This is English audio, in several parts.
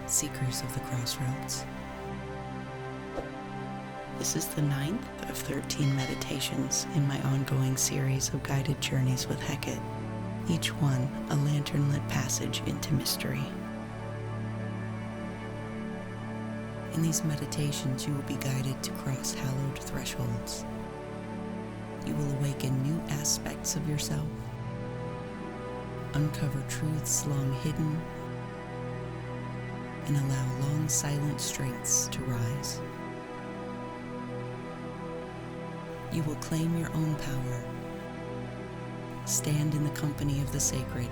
seekers of the crossroads. This is the 9th of 13 meditations in my ongoing series of guided journeys with Hekate, each one a lantern-lit passage into mystery. In these meditations, you will be guided to cross hallowed thresholds. You will awaken new aspects of yourself, uncover truths long hidden, and allow long silent strengths to rise. You will claim your own power, stand in the company of the sacred,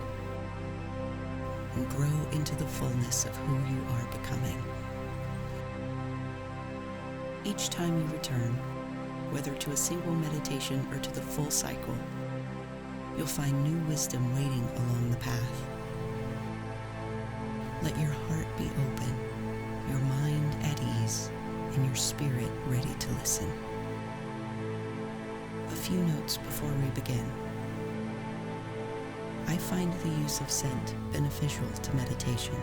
and grow into the fullness of who you are becoming. Each time you return, whether to a single meditation or to the full cycle, you'll find new wisdom waiting along the path. Let your heart be open, your mind at ease, and your spirit ready to listen. A few notes before we begin. I find the use of scent beneficial to meditation.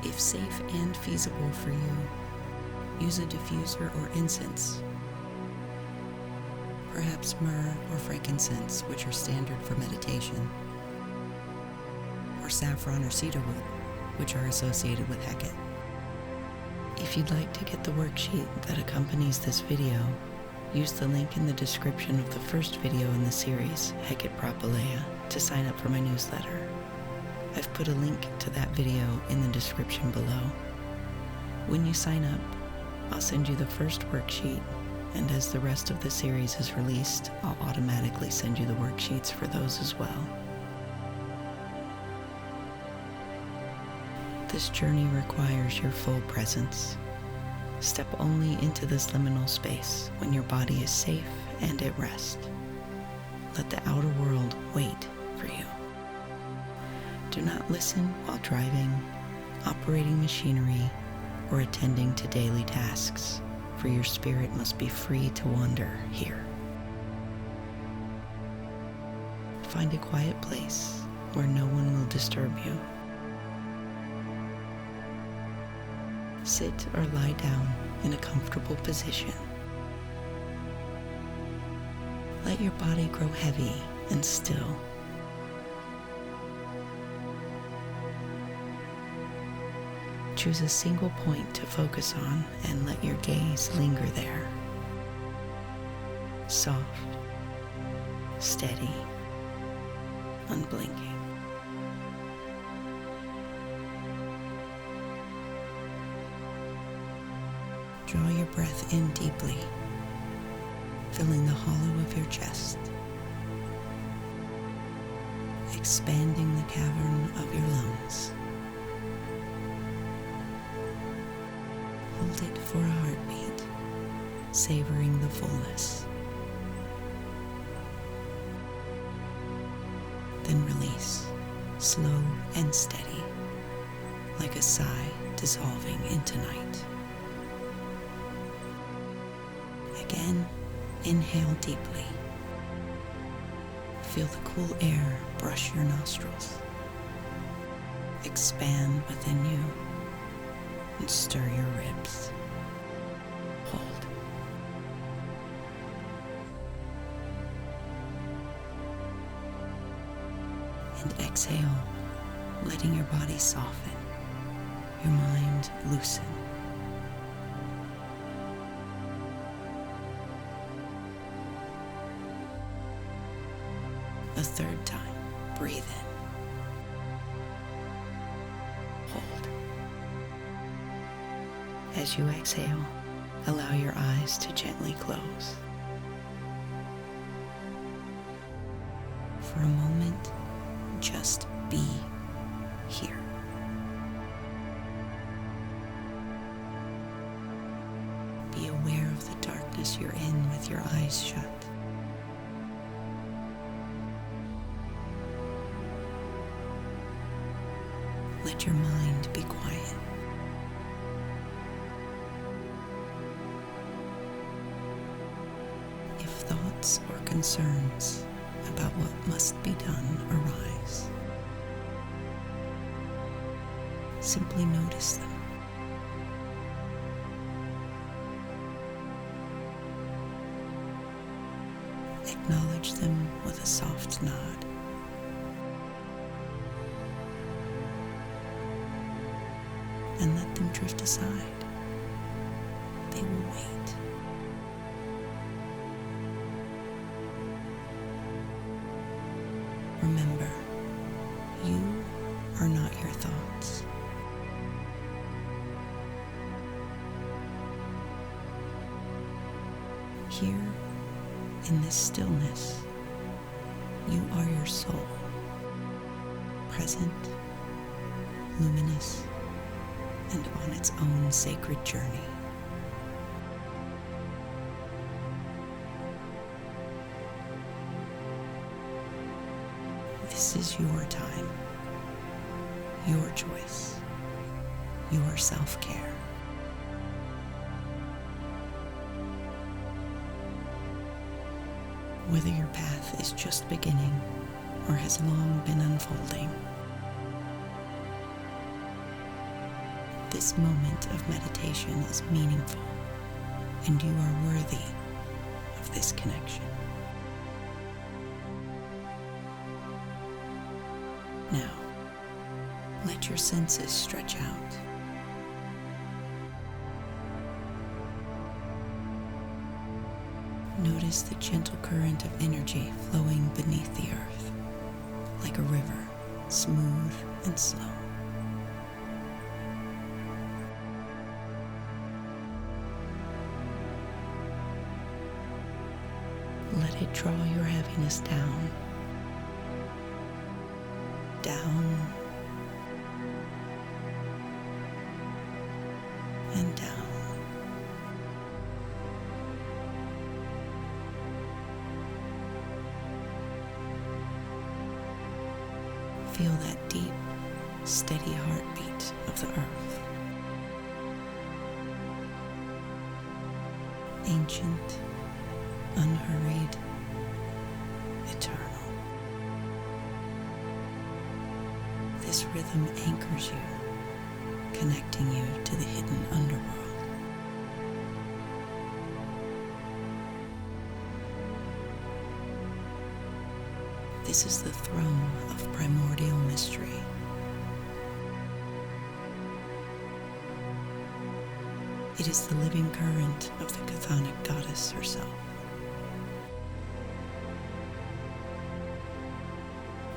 If safe and feasible for you, use a diffuser or incense. Perhaps myrrh or frankincense, which are standard for meditation, or saffron or cedarwood, which are associated with Hekate. If you'd like to get the worksheet that accompanies this video, use the link in the description of the first video in the series, Hekate Propylaea, to sign up for my newsletter. I've put a link to that video in the description below. When you sign up, I'll send you the first worksheet, and as the rest of the series is released, I'll automatically send you the worksheets for those as well. This journey requires your full presence. Step only into this liminal space when your body is safe and at rest. Let the outer world wait for you. Do not listen while driving, operating machinery, or attending to daily tasks, for your spirit must be free to wander here. Find a quiet place where no one will disturb you. Sit or lie down in a comfortable position. Let your body grow heavy and still. Choose a single point to focus on and let your gaze linger there. Soft, steady, unblinking. Draw your breath in deeply, filling the hollow of your chest, expanding the cavern of your lungs. Hold it for a heartbeat, savoring the fullness. Then release, slow and steady, like a sigh dissolving into night. Again, inhale deeply. Feel the cool air brush your nostrils. Expand within you and stir your ribs. Hold. And exhale, letting your body soften, your mind loosen. A third time, breathe in. Hold. As you exhale, allow your eyes to gently close. For a moment, just be here. Be aware of the darkness you're in with your eyes shut. Let your mind be quiet. If thoughts or concerns about what must be done arise, Simply notice them. Acknowledge them with a soft nod. And let them drift aside. They will wait. Remember, you are not your thoughts. Here, in this stillness, you are your soul, present, luminous, and on its own sacred journey. This is your time, your choice, your self-care. Whether your path is just beginning or has long been unfolding, this moment of meditation is meaningful, and you are worthy of this connection. Now, let your senses stretch out. Notice the gentle current of energy flowing beneath the earth, like a river, smooth and slow. Let it draw your heaviness down, down, and down. Feel that deep, steady heartbeat of the earth. Ancient, unhurried, eternal. This rhythm anchors you, connecting you to the hidden underworld. This is the throne of primordial mystery. It is the living current of the chthonic goddess herself.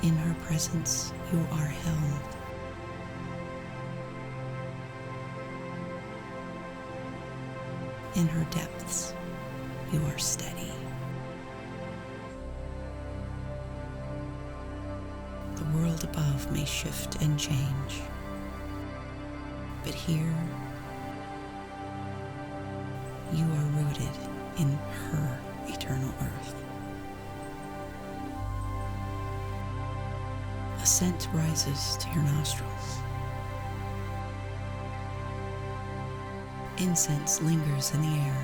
In her presence, you are held. In her depths, you are steady. The world above may shift and change, but here, you are rooted in her eternal earth. A scent rises to your nostrils. Incense lingers in the air,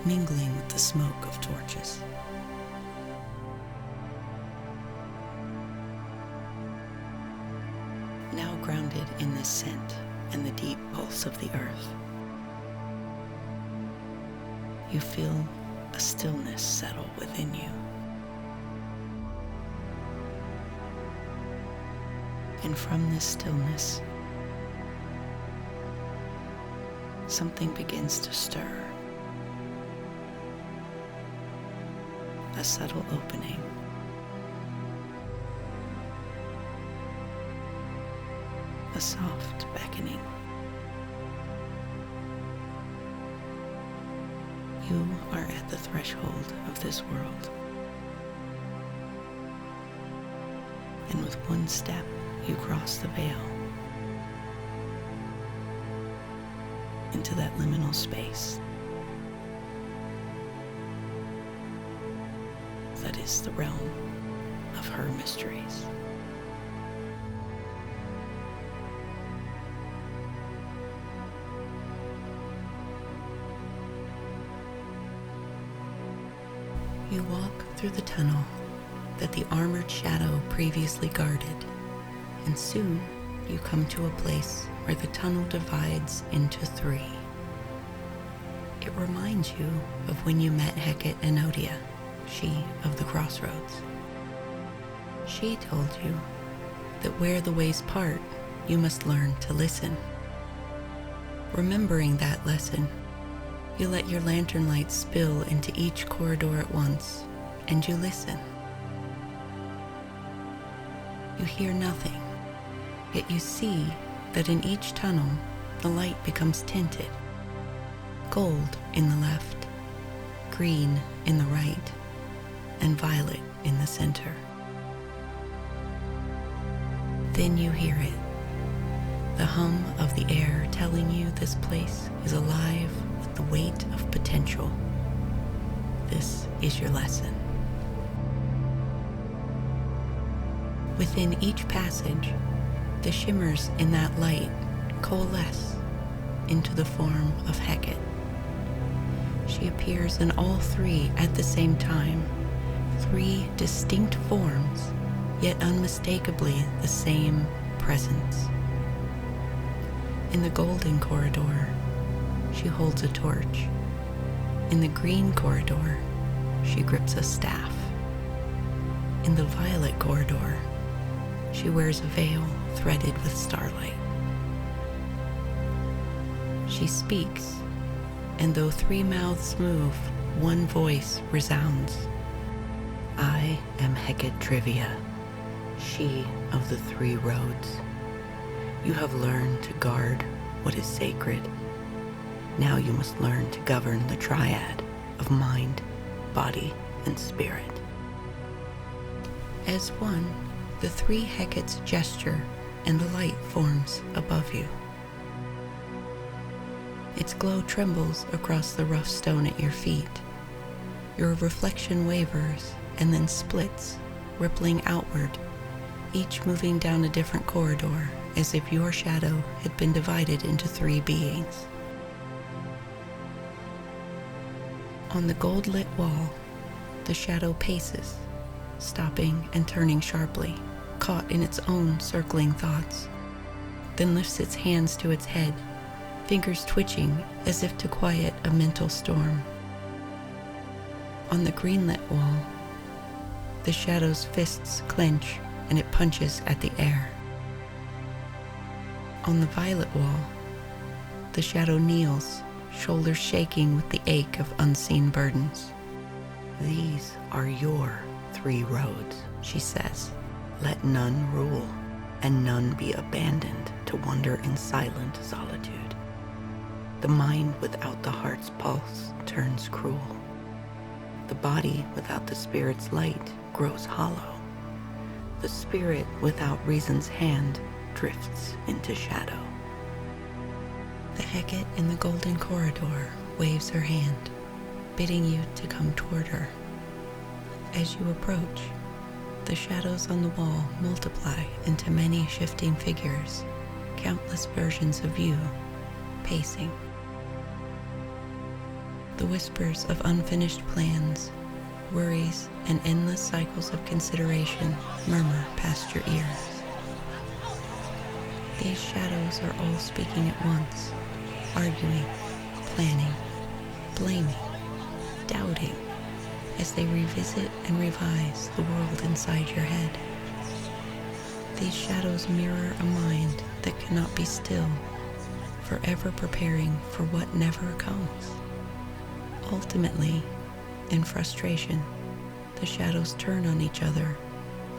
mingling with the smoke of torches. Now grounded in this scent and the deep pulse of the earth, you feel a stillness settle within you. And from this stillness, something begins to stir. A subtle opening. A soft beckoning. You are at the threshold of this world. And with one step, you cross the veil into that liminal space that is the realm of her mysteries. You walk through the tunnel that the armored shadow previously guarded, and soon you come to a place where the tunnel divides into three. It reminds you of when you met Hekate and Odia, she of the crossroads. She told you that where the ways part, you must learn to listen. Remembering that lesson, you let your lantern light spill into each corridor at once, and you listen. You hear nothing, yet you see that in each tunnel, the light becomes tinted. Gold in the left, green in the right, and violet in the center. Then you hear it, the hum of the air telling you this place is alive with the weight of potential. This is your lesson. Within each passage, the shimmers in that light coalesce into the form of Hekate. She appears in all three at the same time, three distinct forms, yet unmistakably the same presence. In the golden corridor, she holds a torch. In the green corridor, she grips a staff. In the violet corridor, she wears a veil threaded with starlight. She speaks, and though three mouths move, one voice resounds. I am Hekate Trivia, she of the three roads. You have learned to guard what is sacred. Now you must learn to govern the triad of mind, body, and spirit. As one, the three Hecates gesture and the light forms above you. Its glow trembles across the rough stone at your feet. Your reflection wavers and then splits, rippling outward, each moving down a different corridor as if your shadow had been divided into three beings. On the gold-lit wall, the shadow paces, stopping and turning sharply, caught in its own circling thoughts, then lifts its hands to its head, fingers twitching as if to quiet a mental storm. On the green-lit wall, the shadow's fists clench and it punches at the air. On the violet wall, the shadow kneels, shoulders shaking with the ache of unseen burdens. These are your three roads, she says. Let none rule, and none be abandoned to wander in silent solitude. The mind without the heart's pulse turns cruel. The body without the spirit's light grows hollow. The spirit without reason's hand drifts into shadow. The Hekate in the golden corridor waves her hand, bidding you to come toward her. As you approach, the shadows on the wall multiply into many shifting figures, countless versions of you, pacing. The whispers of unfinished plans, worries, and endless cycles of consideration murmur past your ears. These shadows are all speaking at once, arguing, planning, blaming, doubting, as they revisit and revise the world inside your head. These shadows mirror a mind that cannot be still, forever preparing for what never comes. Ultimately, in frustration, the shadows turn on each other,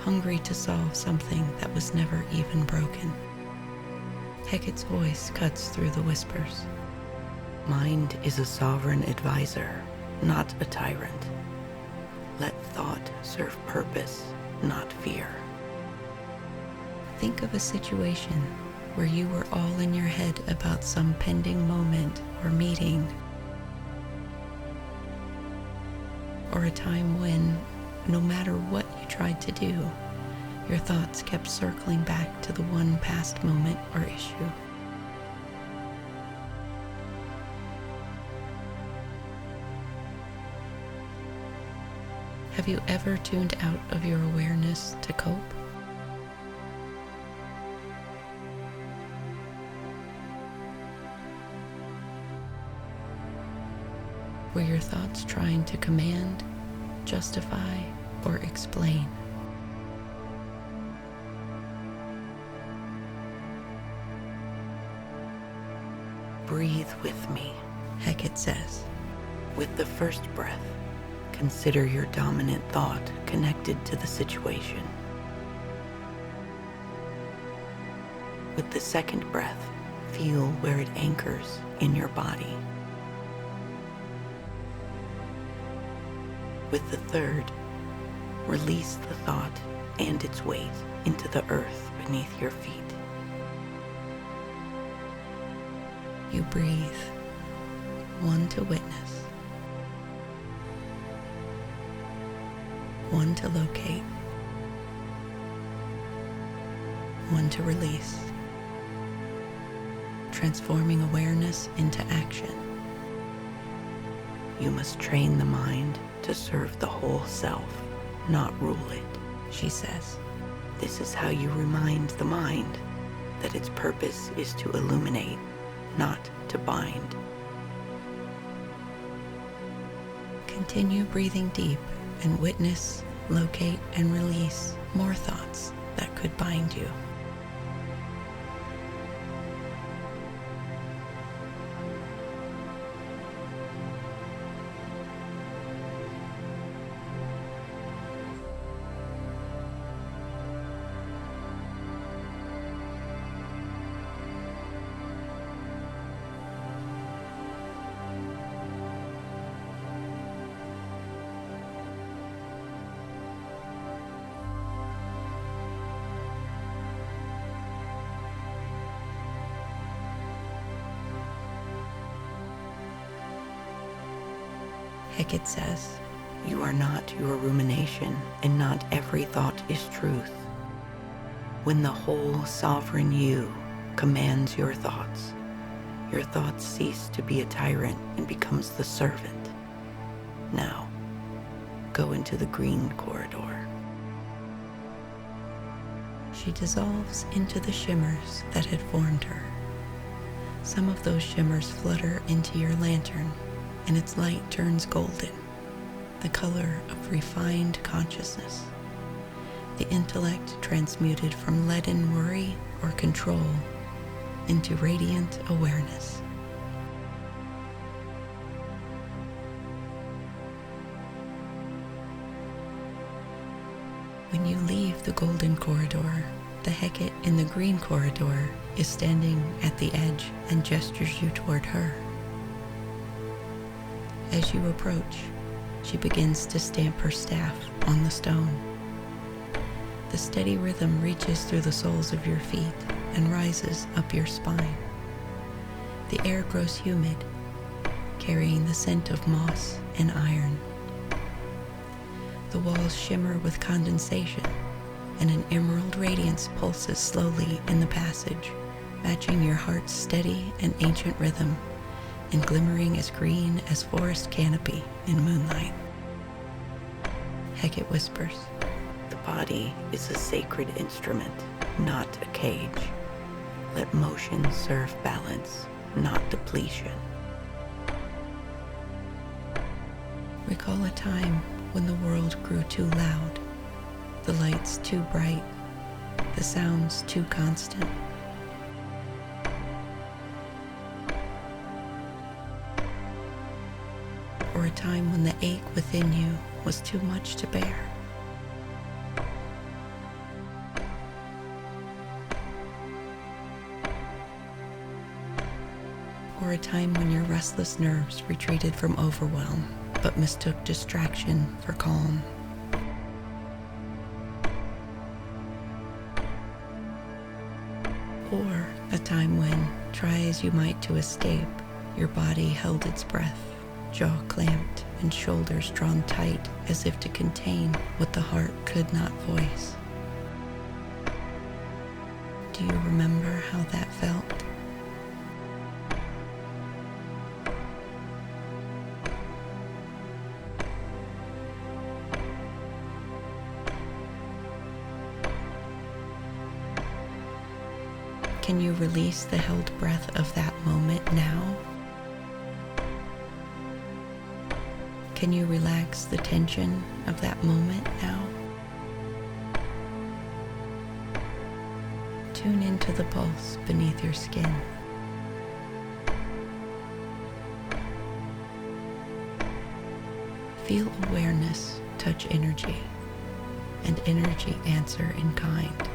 hungry to solve something that was never even broken. Hecate's voice cuts through the whispers. Mind is a sovereign advisor, not a tyrant. Let thought serve purpose, not fear. Think of a situation where you were all in your head about some pending moment or meeting, or a time when, no matter what you tried to do, your thoughts kept circling back to the one past moment or issue. Have you ever tuned out of your awareness to cope? Were your thoughts trying to command, justify, or explain? Breathe with me, Hekate says. With the first breath, consider your dominant thought connected to the situation. With the second breath, feel where it anchors in your body. With the third, release the thought and its weight into the earth beneath your feet. You breathe, one to witness, one to locate, one to release, transforming awareness into action. You must train the mind to serve the whole self, not rule it, she says. This is how you remind the mind that its purpose is to illuminate, not to bind. Continue breathing deep and witness, locate, and release more thoughts that could bind you. Hekate says, you are not your rumination, and not every thought is truth. When the whole sovereign you commands your thoughts cease to be a tyrant and becomes the servant. Now, go into the green corridor. She dissolves into the shimmers that had formed her. Some of those shimmers flutter into your lantern, and its light turns golden, the color of refined consciousness, the intellect transmuted from leaden worry or control into radiant awareness. When you leave the golden corridor, the Hekate in the green corridor is standing at the edge and gestures you toward her. As you approach, she begins to stamp her staff on the stone. The steady rhythm reaches through the soles of your feet and rises up your spine. The air grows humid, carrying the scent of moss and iron. The walls shimmer with condensation, and an emerald radiance pulses slowly in the passage, matching your heart's steady and ancient rhythm, and glimmering as green as forest canopy in moonlight. Hekate whispers, the body is a sacred instrument, not a cage. Let motion serve balance, not depletion. Recall a time when the world grew too loud, the lights too bright, the sounds too constant. Or a time when the ache within you was too much to bear. Or a time when your restless nerves retreated from overwhelm, but mistook distraction for calm. Or a time when, try as you might to escape, your body held its breath, jaw clamped and shoulders drawn tight as if to contain what the heart could not voice. Do you remember how that felt? Can you release the held breath of that moment now? Can you relax the tension of that moment now? Tune into the pulse beneath your skin. Feel awareness touch energy, and energy answer in kind.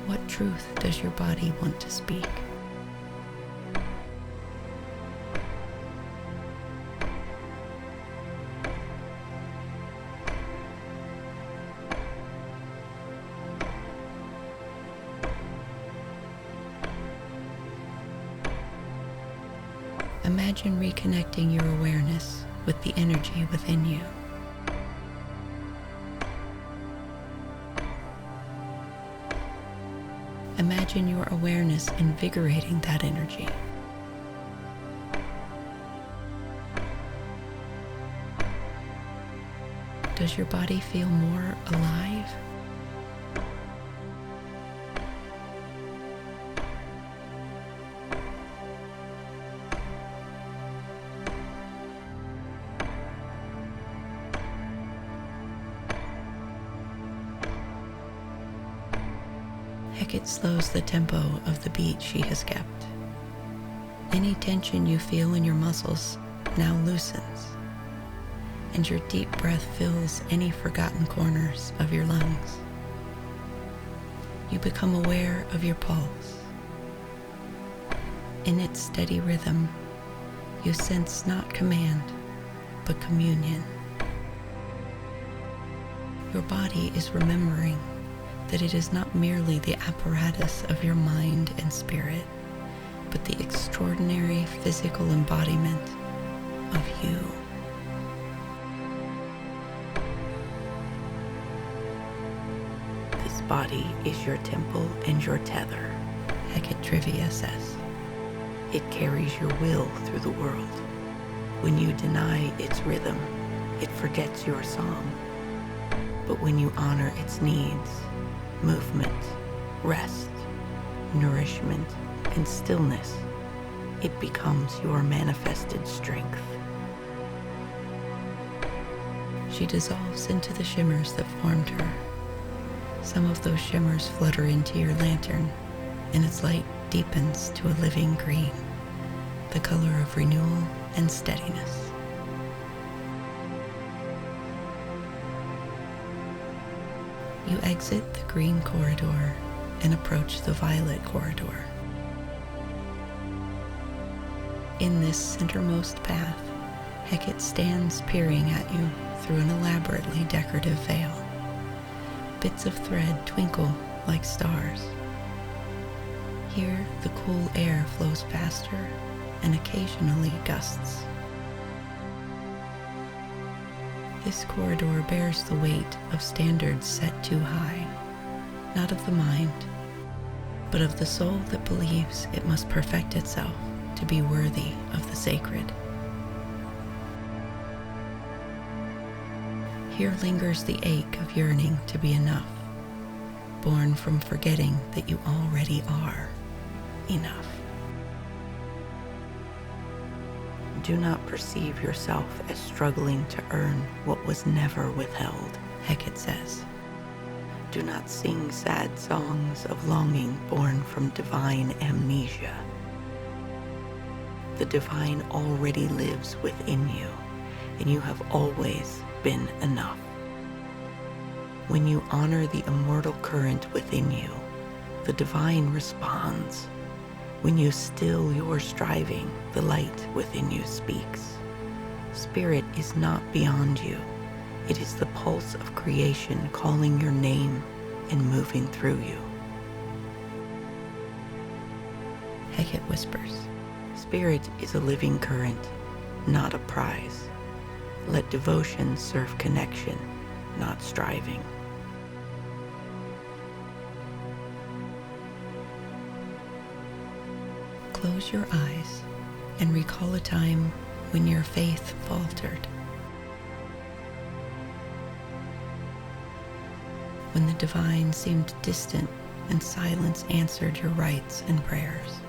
What truth does your body want to speak? Imagine reconnecting your awareness with the energy within you. Imagine your awareness invigorating that energy. Does your body feel more alive? Hekate slows the tempo of the beat she has kept. Any tension you feel in your muscles now loosens, and your deep breath fills any forgotten corners of your lungs. You become aware of your pulse. In its steady rhythm, you sense not command, but communion. Your body is remembering that it is not merely the apparatus of your mind and spirit, but the extraordinary physical embodiment of you. This body is your temple and your tether, Hekate Trivia says. It carries your will through the world. When you deny its rhythm, it forgets your song. But when you honor its needs, movement, rest, nourishment, and stillness, it becomes your manifested strength. She dissolves into the shimmers that formed her. Some of those shimmers flutter into your lantern, and its light deepens to a living green, the color of renewal and steadiness. You exit the green corridor and approach the violet corridor. In this centermost path, Hekate stands peering at you through an elaborately decorative veil. Bits of thread twinkle like stars. Here, the cool air flows faster and occasionally gusts. This corridor bears the weight of standards set too high, not of the mind, but of the soul that believes it must perfect itself to be worthy of the sacred. Here lingers the ache of yearning to be enough, born from forgetting that you already are enough. Do not perceive yourself as struggling to earn what was never withheld, Hekate says. Do not sing sad songs of longing born from divine amnesia. The divine already lives within you, and you have always been enough. When you honor the immortal current within you, the divine responds. When you still your striving, the light within you speaks. Spirit is not beyond you. It is the pulse of creation calling your name and moving through you. Hekate whispers, Spirit is a living current, not a prize. Let devotion serve connection, not striving. Close your eyes and recall a time when your faith faltered. When the divine seemed distant and silence answered your rites and prayers.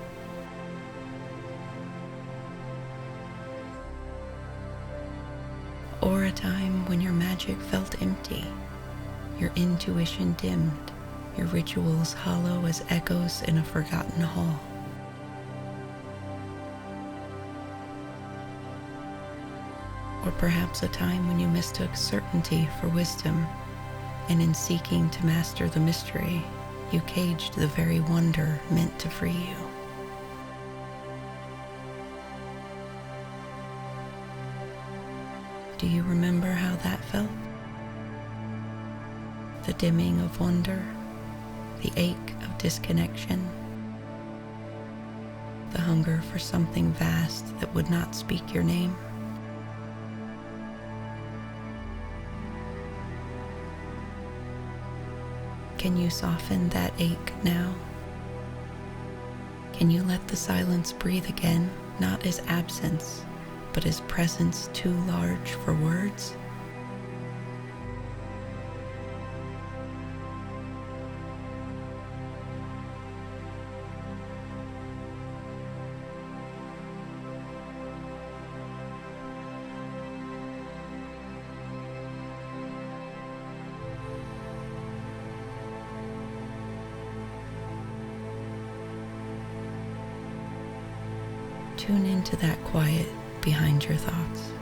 Or a time when your magic felt empty, your intuition dimmed, your rituals hollow as echoes in a forgotten hall. Or perhaps a time when you mistook certainty for wisdom, and in seeking to master the mystery, you caged the very wonder meant to free you. Do you remember how that felt? The dimming of wonder, the ache of disconnection, the hunger for something vast that would not speak your name. Can you soften that ache now? Can you let the silence breathe again, not as absence, but as presence too large for words? Tune into that quiet behind your thoughts.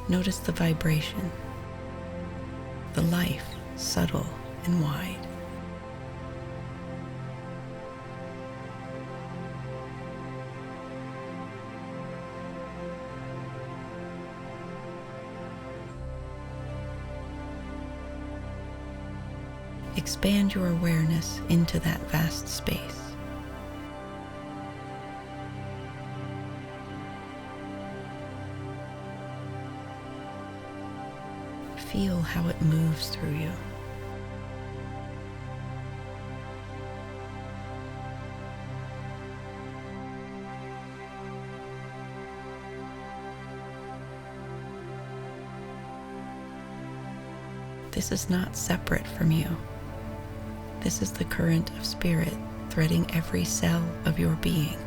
Notice the vibration, the life, subtle and wide. Expand your awareness into that vast space. Feel how it moves through you. This is not separate from you. This is the current of spirit threading every cell of your being,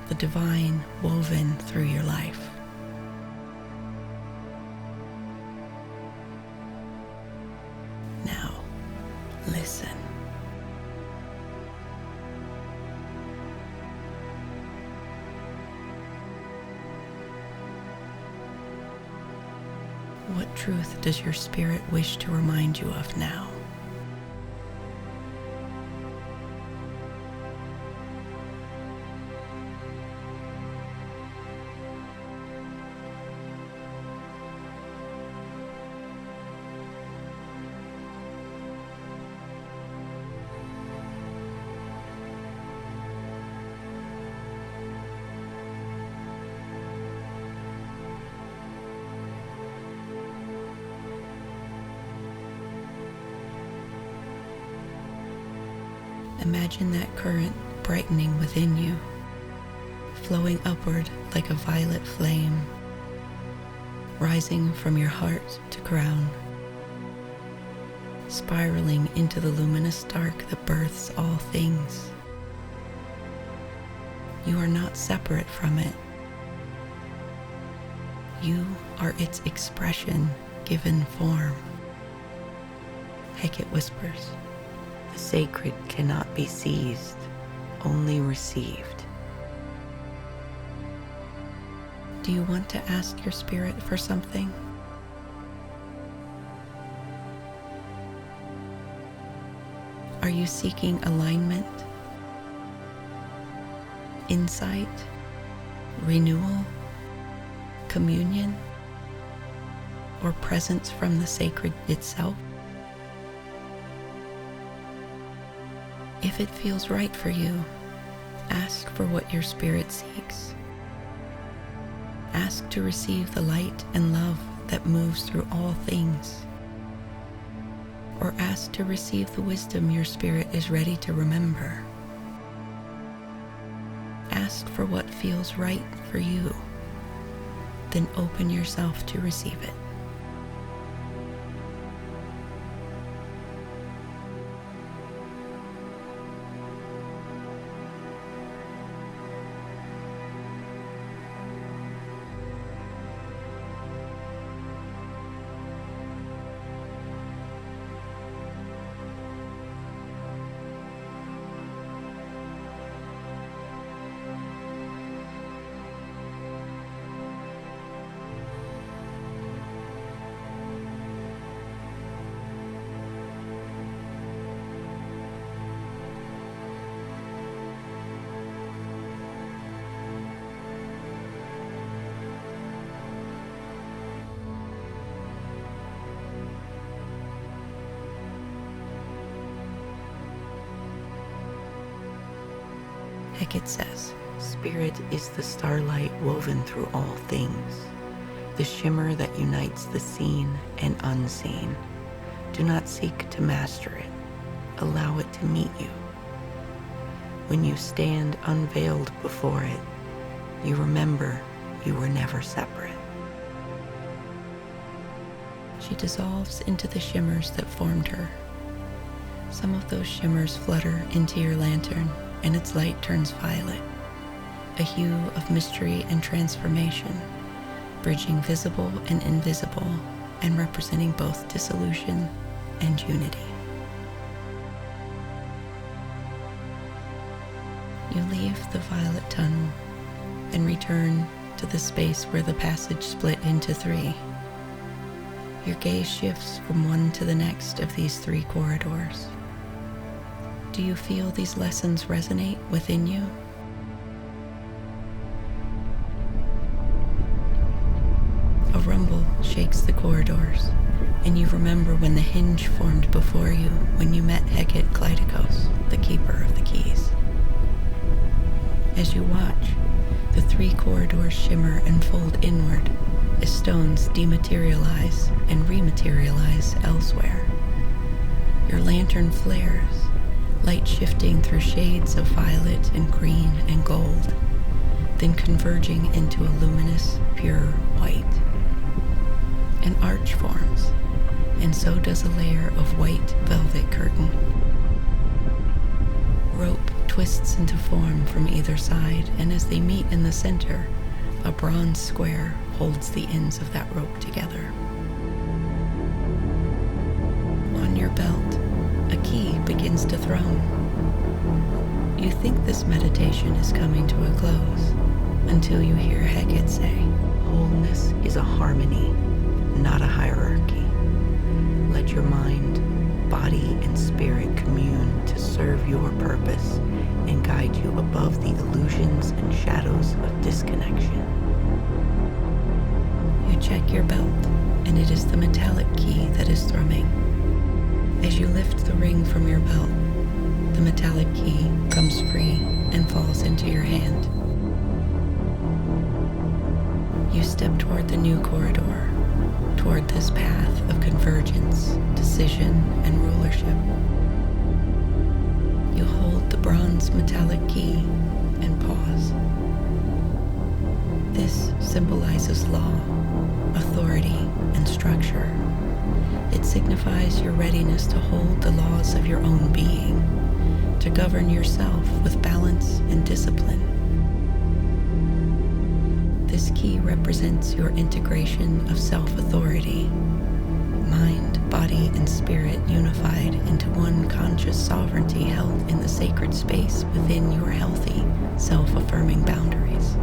the divine woven through your life. Now, listen. What truth does your spirit wish to remind you of now? Imagine that current brightening within you, flowing upward like a violet flame, rising from your heart to crown, spiraling into the luminous dark that births all things. You are not separate from it. You are its expression given form. Hekate whispers, "The sacred cannot be seized, only received." Do you want to ask your spirit for something? Are you seeking alignment, insight, renewal, communion, or presence from the sacred itself? If it feels right for you, ask for what your spirit seeks. Ask to receive the light and love that moves through all things. Or ask to receive the wisdom your spirit is ready to remember. Ask for what feels right for you, then open yourself to receive it. Hekate says, "Spirit is the starlight woven through all things, the shimmer that unites the seen and unseen. Do not seek to master it. Allow it to meet you. When you stand unveiled before it, you remember you were never separate." She dissolves into the shimmers that formed her. Some of those shimmers flutter into your lantern, and its light turns violet, a hue of mystery and transformation, bridging visible and invisible and representing both dissolution and unity. You leave the violet tunnel and return to the space where the passage split into three. Your gaze shifts from one to the next of these three corridors. Do you feel these lessons resonate within you? A rumble shakes the corridors, and you remember when the hinge formed before you when you met Hekate Trivia, the keeper of the keys. As you watch, the three corridors shimmer and fold inward as stones dematerialize and rematerialize elsewhere. Your lantern flares, light shifting through shades of violet and green and gold, then converging into a luminous, pure white. An arch forms, and so does a layer of white velvet curtain. Rope twists into form from either side, and as they meet in the center, a bronze square holds the ends of that rope together. On your belt, a key begins to thrum. You think this meditation is coming to a close until you hear Hekate say, "Wholeness is a harmony, not a hierarchy. Let your mind, body, and spirit commune to serve your purpose and guide you above the illusions and shadows of disconnection." You check your belt, and it is the metallic key that is thrumming. As you lift the ring from your belt, the metallic key comes free and falls into your hand. You step toward the new corridor, toward this path of convergence, decision, and rulership. You hold the bronze metallic key and pause. This symbolizes law, authority, and structure. It signifies your readiness to hold the laws of your own being, to govern yourself with balance and discipline. This key represents your integration of self-authority, mind, body, and spirit unified into one conscious sovereignty held in the sacred space within your healthy, self-affirming boundaries.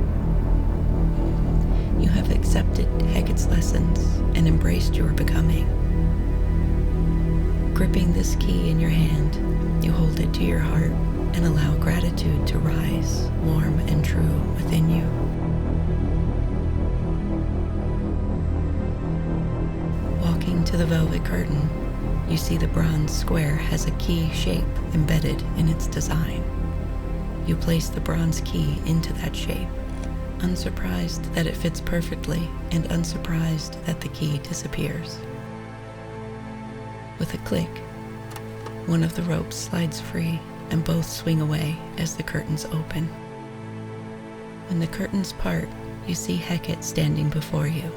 You have accepted Hekate's lessons and embraced your becoming. Gripping this key in your hand, you hold it to your heart and allow gratitude to rise, warm and true within you. Walking to the velvet curtain, you see the bronze square has a key shape embedded in its design. You place the bronze key into that shape, unsurprised that it fits perfectly and unsurprised that the key disappears. With a click, one of the ropes slides free and both swing away as the curtains open. When the curtains part, you see Hekate standing before you,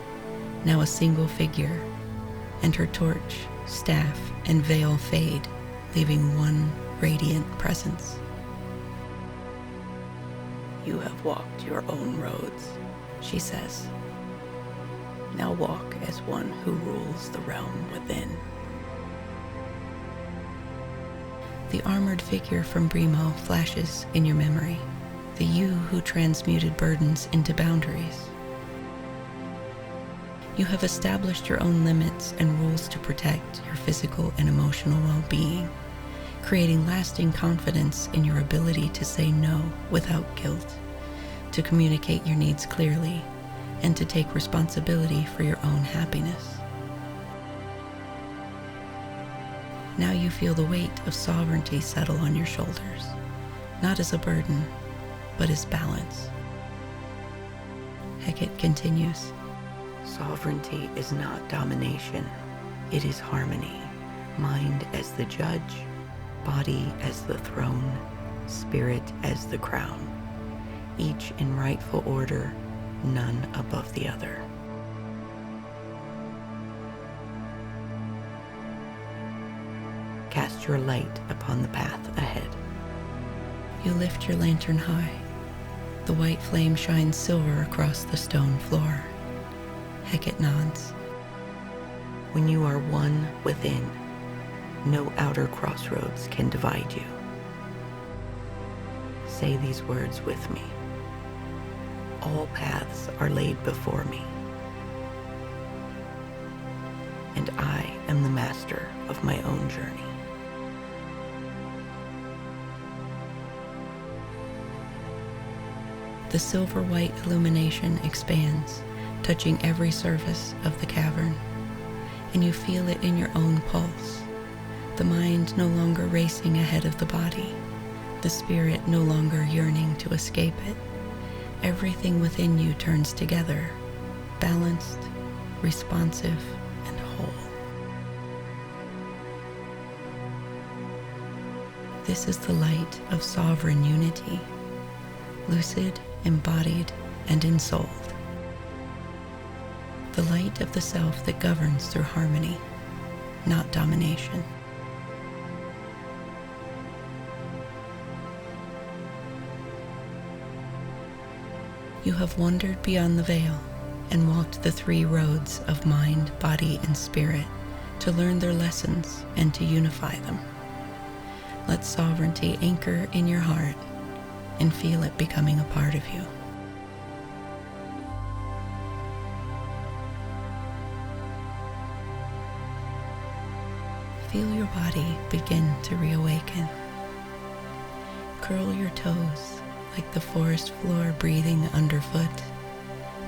now a single figure, and her torch, staff, and veil fade, leaving one radiant presence. "You have walked your own roads," she says. "Now walk as one who rules the realm within." The armored figure from Brimo flashes in your memory, the you who transmuted burdens into boundaries. You have established your own limits and rules to protect your physical and emotional well-being, creating lasting confidence in your ability to say no without guilt, to communicate your needs clearly, and to take responsibility for your own happiness. Now you feel the weight of sovereignty settle on your shoulders, not as a burden, but as balance. Hekate continues, "Sovereignty is not domination, it is harmony, mind as the judge, body as the throne, spirit as the crown, each in rightful order, none above the other." Cast your light upon the path ahead. You lift your lantern high. The white flame shines silver across the stone floor. Hekate nods. When you are one within, no outer crossroads can divide you. Say these words with me. All paths are laid before me, and I am the master of my own journey. The silver-white illumination expands, touching every surface of the cavern, and you feel it in your own pulse, the mind no longer racing ahead of the body, the spirit no longer yearning to escape it. Everything within you turns together, balanced, responsive, and whole. This is the light of sovereign unity, lucid, embodied, and ensouled. The light of the self that governs through harmony, not domination. You have wandered beyond the veil and walked the three roads of mind, body, and spirit to learn their lessons and to unify them. Let sovereignty anchor in your heart and feel it becoming a part of you. Feel your body begin to reawaken. Curl your toes like the forest floor breathing underfoot,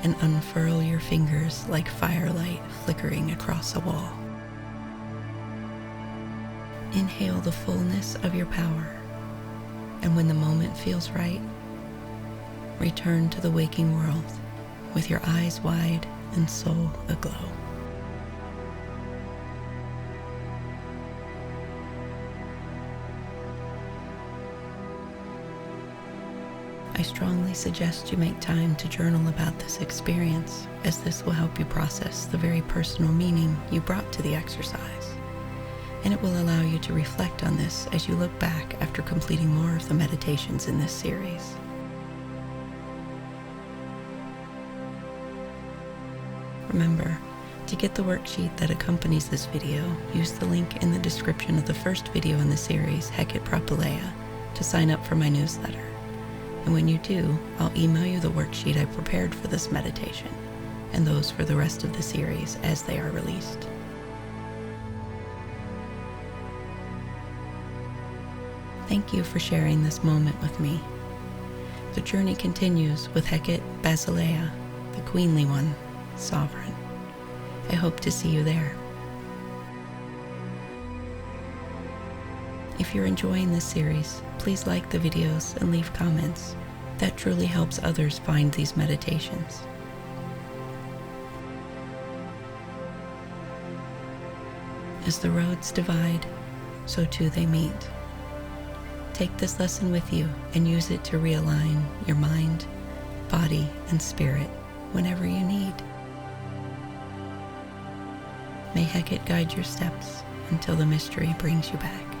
and unfurl your fingers like firelight flickering across a wall. Inhale the fullness of your power, and when the moment feels right, return to the waking world with your eyes wide and soul aglow. I strongly suggest you make time to journal about this experience, as this will help you process the very personal meaning you brought to the exercise, and it will allow you to reflect on this as you look back after completing more of the meditations in this series. Remember, to get the worksheet that accompanies this video, use the link in the description of the first video in the series, Hekate Trivia, to sign up for my newsletter. And when you do, I'll email you the worksheet I prepared for this meditation, and those for the rest of the series as they are released. Thank you for sharing this moment with me. The journey continues with Hekate Basileia, the queenly one, sovereign. I hope to see you there. If you're enjoying this series, please like the videos and leave comments. that truly helps others find these meditations. As the roads divide, so too they meet. Take this lesson with you and use it to realign your mind, body, and spirit whenever you need. May Hekate guide your steps until the mystery brings you back.